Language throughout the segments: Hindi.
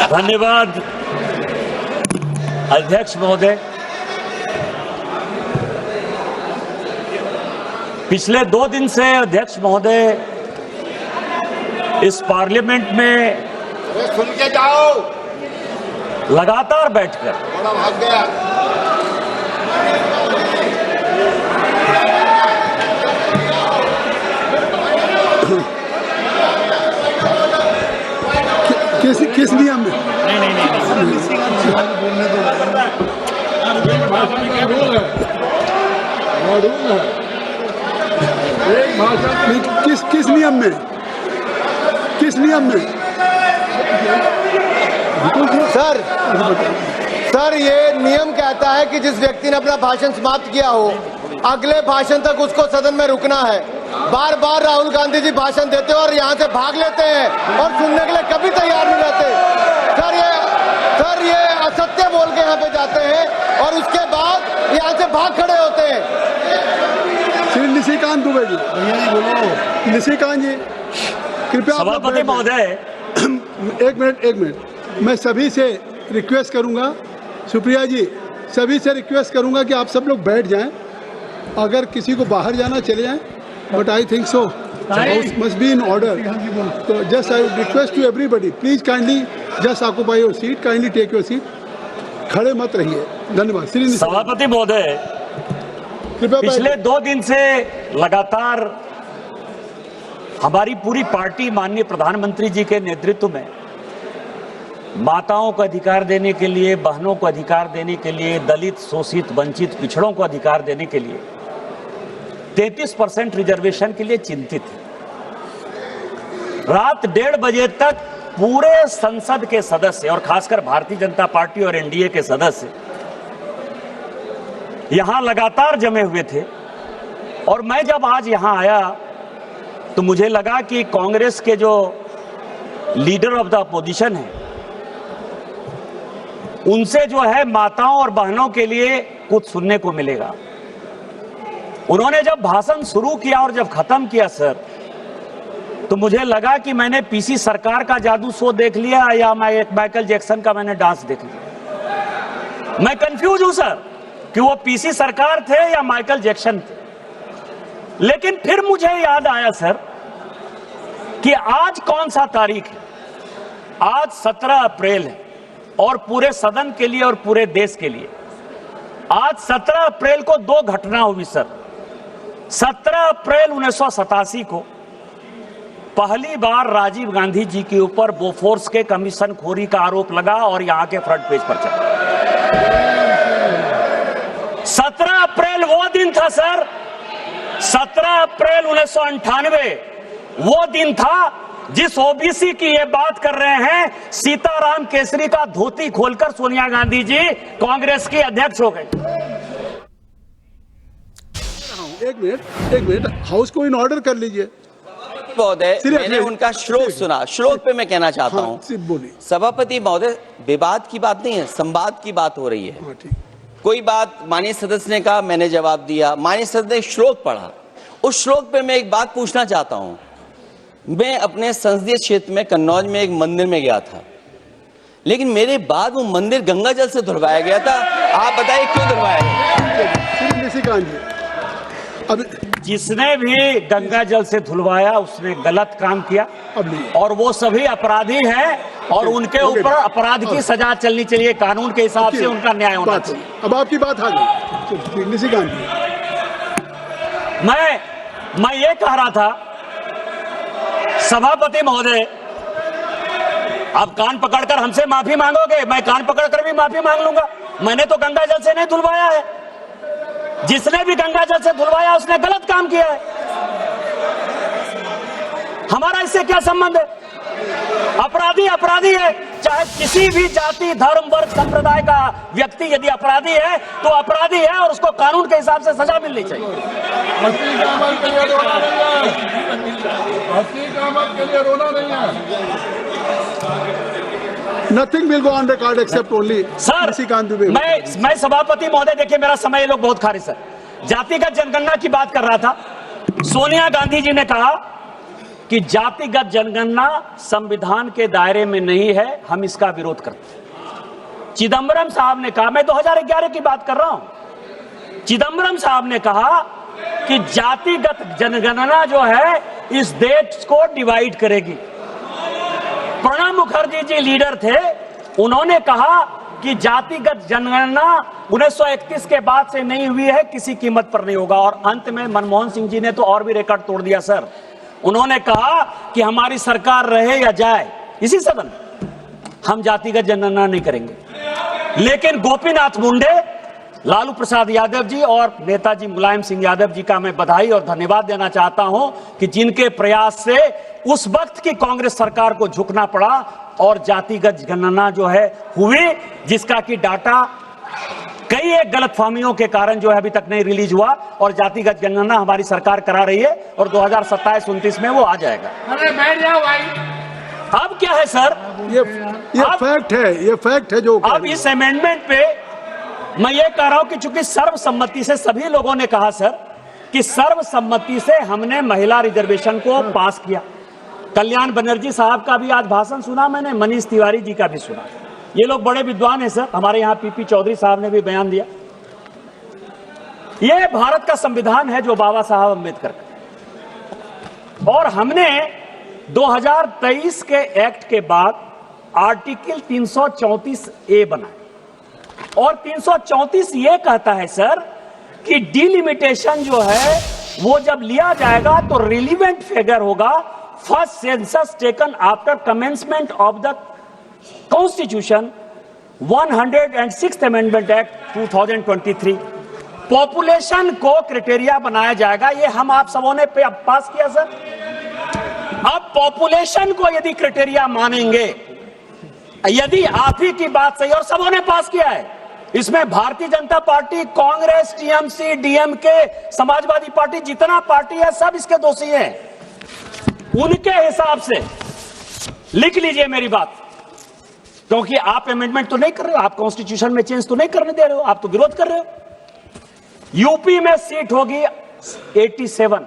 धन्यवाद अध्यक्ष महोदय। पिछले 2 दिन से अध्यक्ष महोदय इस पार्लियामेंट में सुन के जाओ, लगातार बैठकर थोड़ा भाग गया। किस नियम में? किस नियम में? किस नियम में? सर ये नियम कहता है कि जिस व्यक्ति ने अपना भाषण समाप्त किया हो अगले भाषण तक उसको सदन में रुकना है। बार बार राहुल गांधी जी भाषण देते हैं और यहाँ से भाग लेते हैं और सुनने के लिए कभी तैयार नहीं रहते। सर ये असत्य बोल के यहाँ पे जाते हैं और उसके बाद यहाँ से भाग खड़े होते हैं। श्री निशिकांत दुबे जी, निशिकांत जी कृपया। सभापति महोदय, एक मिनट मैं सभी से रिक्वेस्ट करूंगा, सुप्रिया जी सभी से रिक्वेस्ट करूंगा कि आप सब लोग बैठ जाएं। अगर किसी को बाहर जाना चले जाएं, but I think so must be in order. तो just I request to everybody, please kindly just occupy your seat, kindly take your seat, खड़े मत रहिए। धन्यवाद। श्री सभापति महोदय, पिछले 2 दिन से लगातार हमारी पूरी पार्टी माननीय प्रधानमंत्री जी के नेतृत्व में माताओं को अधिकार देने के लिए, बहनों को अधिकार देने के लिए, दलित, शोषित, वंचित, पिछड़ों को अधिकार देने के लिए 33% रिजर्वेशन के लिए चिंतित है। रात 1:30 बजे तक पूरे संसद के सदस्य और खासकर भारतीय जनता पार्टी और एनडीए के सदस्य यहां लगातार जमे हुए थे। और मैं जब आज यहां आया तो मुझे लगा कि कांग्रेस के जो लीडर ऑफ द अपोजिशन है उनसे जो है माताओं और बहनों के लिए कुछ सुनने को मिलेगा। उन्होंने जब भाषण शुरू किया और जब खत्म किया सर, तो मुझे लगा कि मैंने पीसी सरकार का जादू शो देख लिया या मैं एक माइकल जैक्सन का मैंने डांस देख लिया। मैं कंफ्यूज हूं सर कि वो पीसी सरकार थे या माइकल जैक्सन थे। लेकिन फिर मुझे याद आया सर कि आज कौन सा तारीख है? आज 17 अप्रैल है और पूरे सदन के लिए और पूरे देश के लिए आज 17 अप्रैल को 2 घटना हुई सर। 17 अप्रैल 1987 को पहली बार राजीव गांधी जी के ऊपर बोफोर्स के कमीशन खोरी का आरोप लगा और यहां के फ्रंट पेज पर चला। 17 अप्रैल वो दिन था सर, 17 अप्रैल 1998 वो दिन था जिस ओबीसी की ये बात कर रहे हैं, सीताराम केसरी का धोती खोलकर सोनिया गांधी जी कांग्रेस की अध्यक्ष हो गए। एक मिनट हाउस को इन ऑर्डर कर लीजिए। महोदय, मैंने उनका श्लोक सुना, श्लोक पे मैं कहना चाहता हूँ। सभापति महोदय, विवाद की बात नहीं है, संवाद की बात हो रही है। कोई बात माननीय सदस्य ने कहा, मैंने जवाब दिया, माननीय सदस्य ने श्लोक पढ़ा। उस श्लोक पे मैं एक बात पूछना चाहता हूँ। मैं अपने संसदीय क्षेत्र में कन्नौज में एक मंदिर में गया था, लेकिन मेरे बाद वो मंदिर गंगा जल से धुलवाया गया था। आप बताइए क्यों धुलवाया गया? अब जिसने भी गंगा जल से धुलवाया उसने गलत काम किया और वो सभी अपराधी हैं और उनके ऊपर अपराध की सजा चलनी चाहिए। कानून के हिसाब से उनका न्याय होना चाहिए। अब आपकी बात आ गई। निशिकांत जी, मैं ये कह रहा था सभापति महोदय, आप कान पकड़कर हमसे माफी मांगोगे, मैं कान पकड़कर भी माफी मांग लूंगा। मैंने तो गंगा जल से नहीं धुलवाया है। जिसने भी गंगा जल से धुलवाया उसने गलत काम किया है। हमारा इससे क्या संबंध है? अपराधी अपराधी है, चाहे किसी भी जाति, धर्म, वर्ग, संप्रदाय का व्यक्ति यदि अपराधी है तो अपराधी है और उसको कानून के हिसाब से सजा मिलनी चाहिए। Nothing will go on record except only Nishikant Dubey. मैं सभापति महोदय, देखिए मेरा समय ये लोग बहुत खा रहे सर। जातिगत जनगणना की बात कर रहा था। सोनिया गांधी जी ने कहा कि जातिगत जनगणना संविधान के दायरे में नहीं है, हम इसका विरोध करते हैं। चिदंबरम साहब ने कहा, मैं 2011 की बात कर रहा हूं, चिदंबरम साहब ने कहा कि जातिगत जनगणना जो है इस देश को डिवाइड करेगी। प्रणब मुखर्जी जी लीडर थे, उन्होंने कहा कि जातिगत जनगणना 1931 के बाद से नहीं हुई है, किसी कीमत पर नहीं होगा। और अंत में मनमोहन सिंह जी ने तो और भी रिकॉर्ड तोड़ दिया सर। उन्होंने कहा कि हमारी सरकार रहे या जाए, इसी सदन हम जातिगत जनगणना नहीं करेंगे। लेकिन गोपीनाथ मुंडे, लालू प्रसाद यादव जी और नेताजी मुलायम सिंह यादव जी का मैं बधाई और धन्यवाद देना चाहता हूं कि जिनके प्रयास से उस वक्त की कांग्रेस सरकार को झुकना पड़ा और जातिगत जनगणना जो है हुई, जिसका कि डाटा कई एक गलतफहमियों के कारण जो है अभी तक नहीं रिलीज हुआ और जातिगत जनगणना हमारी सरकार करा रही है और 2027-29 में वो आ जाएगा। अरे बैठ जाओ भाई। अब क्या है सर, ये फैक्ट है, ये फैक्ट है जो अब इस अमेंडमेंट पे मैं ये कह रहा हूं कि चूंकि सर्वसम्मति से सभी लोगों ने कहा सर कि सर्वसम्मति से हमने महिला रिजर्वेशन को पास किया। कल्याण बनर्जी साहब का भी आज भाषण सुना मैंने, मनीष तिवारी जी का भी सुना। ये लोग बड़े विद्वान हैं सर, हमारे यहाँ पीपी चौधरी साहब ने भी बयान दिया। ये भारत का संविधान है जो बाबा साहब अम्बेडकर का, और हमने 2023 के एक्ट के बाद आर्टिकल 334A बनाया और 334 ये कहता है सर कि डिलिमिटेशन जो है वो जब लिया जाएगा तो रिलीवेंट फिगर होगा first census taken after commencement of the constitution 106th amendment act 2023। Population को क्राइटेरिया बनाया जाएगा, ये हम आप सबों ने पास किया सर। अब पॉपुलेशन को यदि क्राइटेरिया मानेंगे, यदि आप ही की बात सही और सबों ने पास किया है, इसमें Bharatiya Janata party, Congress, TMC, DMK, Samajwadi party, जितना पार्टी है सब इसके दोषी हैं। उनके हिसाब से लिख लीजिए मेरी बात, क्योंकि आप अमेंडमेंट तो नहीं कर रहे हो, आप कॉन्स्टिट्यूशन में चेंज तो नहीं करने दे रहे हो, आप तो विरोध कर रहे हो। यूपी में सीट होगी 87,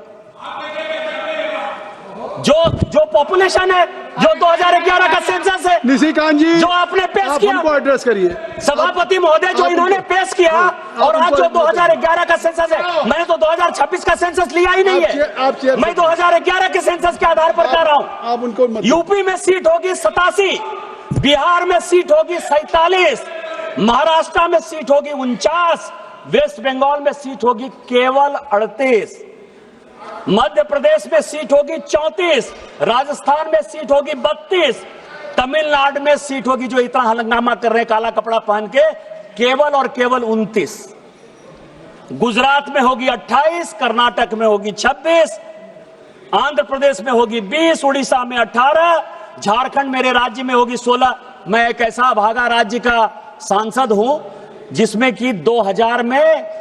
जो पॉपुलेशन है, जो 2011 का सेंसस है, निशिकांत जी जो आपने पेश आप किया, उनको एड्रेस करिए। सभापति महोदय जो इन्होंने पेश किया, और आज जो 2011 का सेंसस है, मैंने तो 2026 का सेंसस लिया ही नहीं है, मैं 2011 के सेंसस के आधार पर कह रहा हूं। आप उनको यूपी में सीट होगी 87, बिहार में सीट होगी 47, महाराष्ट्र में सीट होगी 49, वेस्ट बंगाल में सीट होगी केवल 38, मध्य प्रदेश में सीट होगी 34, राजस्थान में सीट होगी 32, तमिलनाडु में सीट होगी, जो इतना हलंगामा कर रहे हैं काला कपड़ा पहन के, केवल और केवल 29, गुजरात में होगी 28, कर्नाटक में होगी 26, आंध्र प्रदेश में होगी 20, उड़ीसा में 18, झारखंड मेरे राज्य में होगी 16। मैं एक ऐसा भागा राज्य का सांसद हूं जिसमें कि 2000 में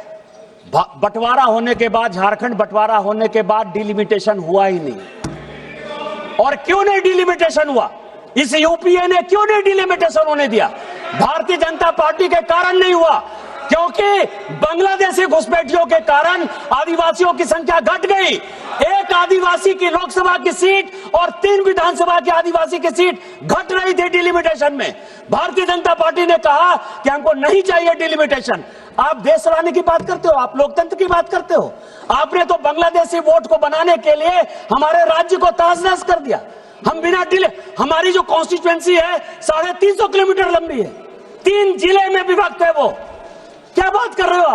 बंटवारा होने के बाद, झारखंड बंटवारा होने के बाद डिलिमिटेशन हुआ ही नहीं। और क्यों नहीं डिलिमिटेशन हुआ? इस यूपीए ने क्यों नहीं डिलिमिटेशन होने दिया? भारतीय जनता पार्टी के कारण नहीं हुआ, क्योंकि बांग्लादेशी घुसपैठियों के कारण आदिवासियों की संख्या घट गई। एक आदिवासी की लोकसभा की सीट और 3 विधानसभा की आदिवासी की सीट घट रही थी डिलिमिटेशन में। भारतीय जनता पार्टी ने कहा कि हमको नहीं चाहिए डिलिमिटेशन। आप देश चलाने की बात करते हो, आप लोकतंत्र की बात करते हो। आपने तो बांग्लादेशी वोट को बनाने के लिए हमारे राज्य को तहस-नहस कर दिया। हम बिना हमारी जो कॉन्स्टिट्यूएंसी है 350 किलोमीटर लंबी है, 3 जिले में विभक्त है। वो क्या बात कर रहे हो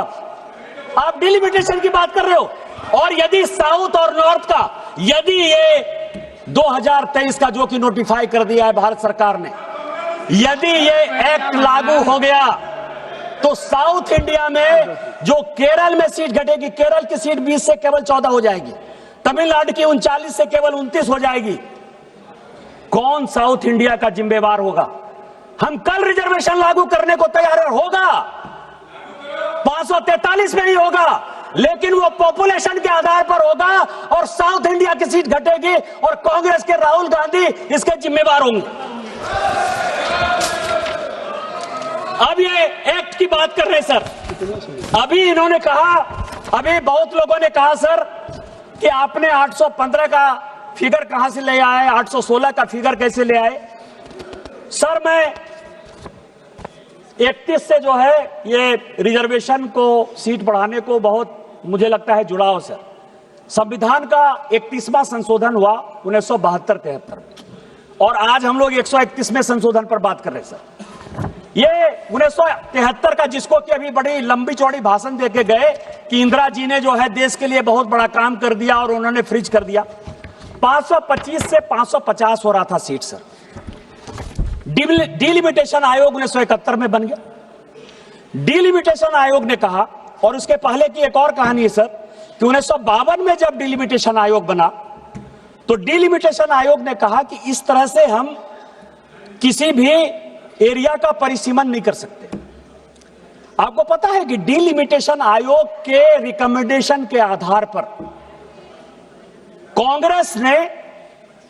आप डिलिमिटेशन की बात कर रहे हो। और यदि साउथ और नॉर्थ का, यदि ये 2023 का जो कि नोटिफाई कर दिया है भारत सरकार ने, यदि ये एक्ट लागू हो गया तो साउथ इंडिया में जो केरल में सीट घटेगी, केरल की सीट 20 से केवल 14 हो जाएगी, तमिलनाडु की 39 से केवल 29 हो जाएगी। कौन साउथ इंडिया का जिम्मेवार होगा? हम कल रिजर्वेशन लागू करने को तैयार होगा, 543 में ही होगा, लेकिन वो पॉपुलेशन के आधार पर होगा और साउथ इंडिया की सीट घटेगी और कांग्रेस के राहुल गांधी इसके जिम्मेवार होंगे। अब ये एक्ट की बात कर रहे हैं सर। अभी इन्होंने कहा, अभी बहुत लोगों ने कहा सर कि आपने 815 का फिगर कहां से ले आए, 816 का फिगर कैसे ले आए? सर मैं 31 से जो है ये रिजर्वेशन को सीट बढ़ाने को बहुत मुझे लगता है जुड़ाव सर। संविधान का 31वां संशोधन हुआ 1972-73 में और आज हम लोग 131वें संशोधन पर बात कर रहे हैं सर। ये 1973 का जिसको कि अभी बड़ी लंबी चौड़ी भाषण देके गए कि इंदिरा जी ने जो है देश के लिए बहुत बड़ा काम कर दिया और उन्होंने फ्रीज कर दिया। 525 से 550 हो रहा था सीट सर। डिलिमिटेशन आयोग 1971 में बन गया। डिलिमिटेशन आयोग ने कहा, और उसके पहले की एक और कहानी है सर कि 1952 में जब डिलिमिटेशन आयोग बना तो डिलिमिटेशन आयोग ने कहा कि इस तरह से हम किसी भी एरिया का परिसीमन नहीं कर सकते। आपको पता है कि डिलिमिटेशन आयोग के रिकमेंडेशन के आधार पर कांग्रेस ने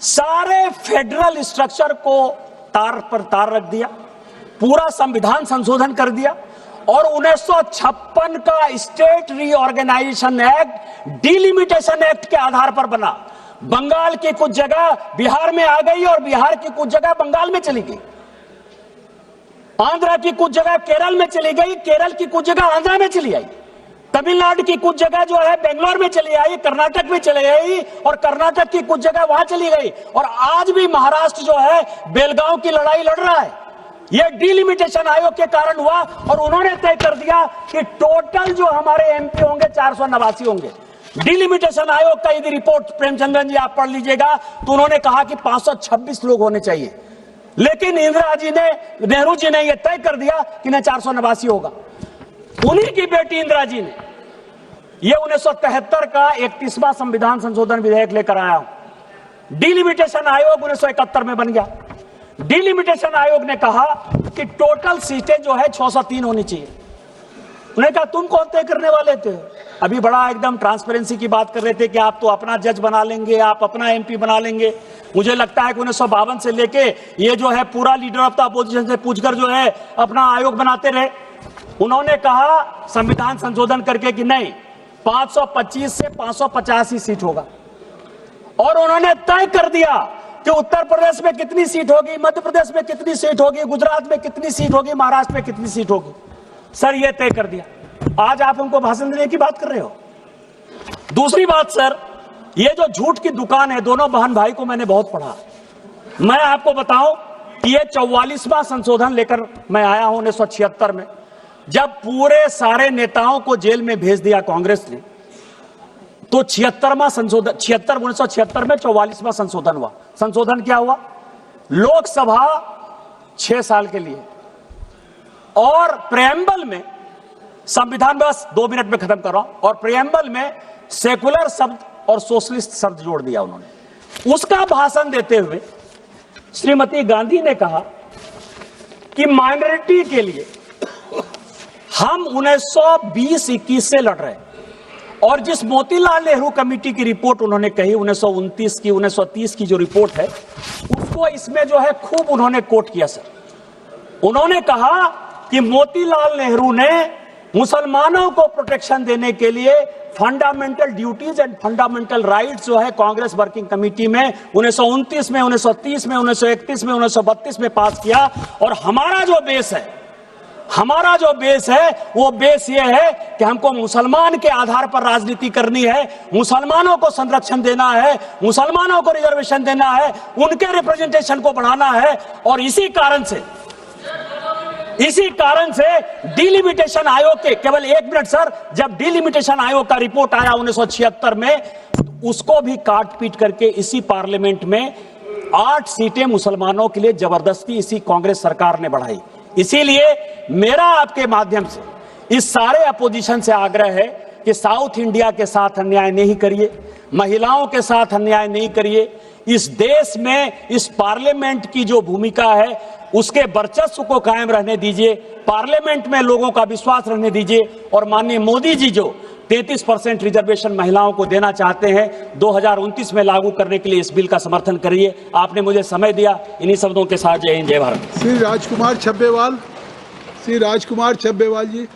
सारे फेडरल स्ट्रक्चर को तार पर तार रख दिया, पूरा संविधान संशोधन कर दिया और 1956 का state reorganisation act delimitation act के आधार पर बना। बंगाल की कुछ जगह बिहार में आ गई और बिहार की कुछ जगह बंगाल में चली गई, आंध्र की कुछ जगह केरल में चली गई, केरल की कुछ जगह आंध्र में चली आई, तमिलनाडु की कुछ जगह जो है बेंगलोर में चली आई, कर्नाटक में चली गई और कर्नाटक की कुछ जगह वहां चली गई और आज भी महाराष्ट्र जो है बेलगांव की लड़ाई लड़ रहा है। यह डिलिमिटेशन आयोग के कारण हुआ और उन्होंने तय कर दिया कि टोटल जो हमारे एमपी होंगे 489 होंगे। डिलिमिटेशन आयोग का यदि रिपोर्ट प्रेमचंद्रन जी आप पढ़ लीजिएगा तो उन्होंने कहा कि 526 लोग होने चाहिए, लेकिन इंदिरा जी ने, नेहरू जी ने यह तय कर दिया कि नहीं 489 होगा। उन्हीं की बेटी इंदिरा जी ने यह 1973 का 31वां संविधान संशोधन विधेयक लेकर आया। डिलिमिटेशन आयोग 1971 में बन गया। डिलिमिटेशन आयोग ने कहा कि टोटल सीटें जो है 603 होनी चाहिए। उन्होंने कहा तुम कौन तय करने वाले थे? अभी बड़ा एकदम ट्रांसपेरेंसी की बात कर रहे थे कि आप तो अपना जज बना लेंगे, आप अपना एमपी बना लेंगे। मुझे लगता है कि 1952 से लेके ये जो है पूरा लीडर ऑफ द अपोजिशन से पूछकर जो है अपना आयोग बनाते रहे। उन्होंने कहा संविधान संशोधन करके कि नहीं 525 से 550 ही सीट होगा और उन्होंने तय कर दिया कि उत्तर प्रदेश में कितनी सीट होगी, मध्य प्रदेश में कितनी सीट होगी, गुजरात में कितनी सीट होगी, महाराष्ट्र में कितनी सीट होगी। सर ये तय कर दिया। आज आप हमको भाषण देने की बात कर रहे हो। दूसरी बात सर, ये जो झूठ की दुकान है, दोनों बहन भाई को मैंने बहुत पढ़ा। मैं आपको बताऊं कि ये 44वां संशोधन लेकर मैं आया हूं 1976 में, जब पूरे सारे नेताओं को जेल में भेज दिया कांग्रेस ने, तो 76वां संशोधन 1976 में 44वां संशोधन हुआ। संशोधन क्या हुआ? लोकसभा 6 साल के लिए और प्रेम्बल में, संविधान बस 2 मिनट में खत्म कर रहा हूं, और प्रेम्बल में सेकुलर शब्द और सोशलिस्ट शब्द जोड़ दिया उन्होंने। उसका भाषण देते हुए श्रीमती गांधी ने कहा कि माइनॉरिटी के लिए हम 1920-21 से लड़ रहे हैं और जिस मोतीलाल नेहरू कमेटी की रिपोर्ट उन्होंने कही 1929 की 1930 की जो रिपोर्ट है उसको इसमें जो है खूब उन्होंने कोट किया सर। उन्होंने कहा कि मोतीलाल नेहरू ने मुसलमानों को प्रोटेक्शन देने के लिए fundamental duties and fundamental rights जो है कांग्रेस वर्किंग कमेटी में 1929 में, 1930 में, 1931 में, 1932 में पास किया। और हमारा जो बेस है वो बेस ये है कि हमको मुसलमान के आधार पर राजनीति करनी है, मुसलमानों को संरक्षण देना है, मुसलमानों को रिजर्वेशन देना है, उनके रिप्रेजेंटेशन को बढ़ाना है। और इसी कारण से डिलिमिटेशन आयोग के, केवल 1 मिनट सर, जब डिलिमिटेशन आयोग का रिपोर्ट आया 1976 में, उसको भी काट पीट करके इसी पार्लियामेंट में 8 सीटें मुसलमानों के लिए जबरदस्ती इसी कांग्रेस सरकार ने बढ़ाई। इसीलिए मेरा आपके माध्यम से इस सारे अपोजिशन से आग्रह है कि साउथ इंडिया के साथ अन्याय नहीं करिए, महिलाओं के साथ अन्याय नहीं करिए। इस देश में इस पार्लियामेंट की जो भूमिका है उसके वर्चस्व को कायम रहने दीजिए, पार्लियामेंट में लोगों का विश्वास रहने दीजिए। और माननीय मोदी जी जो 33% रिजर्वेशन महिलाओं को देना चाहते हैं 2029 में लागू करने के लिए इस बिल का समर्थन करिए। आपने मुझे समय दिया। इन्हीं शब्दों के साथ जय हिंद जय भारत। श्री राजकुमार छब्बेवाल जी,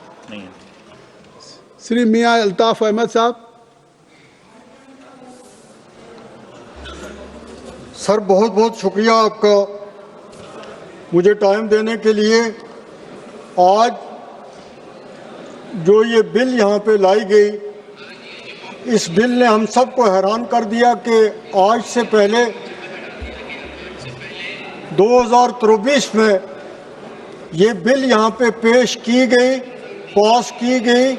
श्री मियां अल्ताफ अहमद साहब, सर बहुत बहुत शुक्रिया आपका मुझे टाइम देने के लिए। आज जो ये बिल यहाँ पे लाई गई, इस बिल ने हम सबको हैरान कर दिया कि आज से पहले 2024 में ये बिल यहाँ पे पेश की गई, पास की गई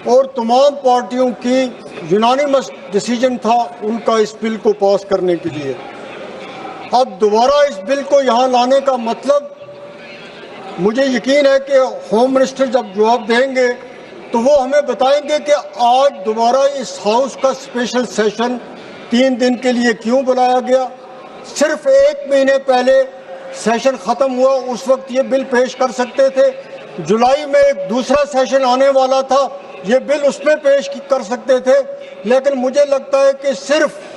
और तमाम पार्टियों की यूनानिमस डिसीजन था उनका इस बिल को पास करने के लिए। अब दोबारा इस बिल को यहाँ लाने का मतलब, मुझे यकीन है कि होम मिनिस्टर जब जवाब देंगे तो वो हमें बताएंगे कि आज दोबारा इस हाउस का स्पेशल सेशन 3 दिन के लिए क्यों बुलाया गया। सिर्फ 1 महीने पहले सेशन ख़त्म हुआ, उस वक्त ये बिल पेश कर सकते थे। जुलाई में एक दूसरा सेशन आने वाला था, ये बिल उसमें पेश कर सकते थे। लेकिन मुझे लगता है कि सिर्फ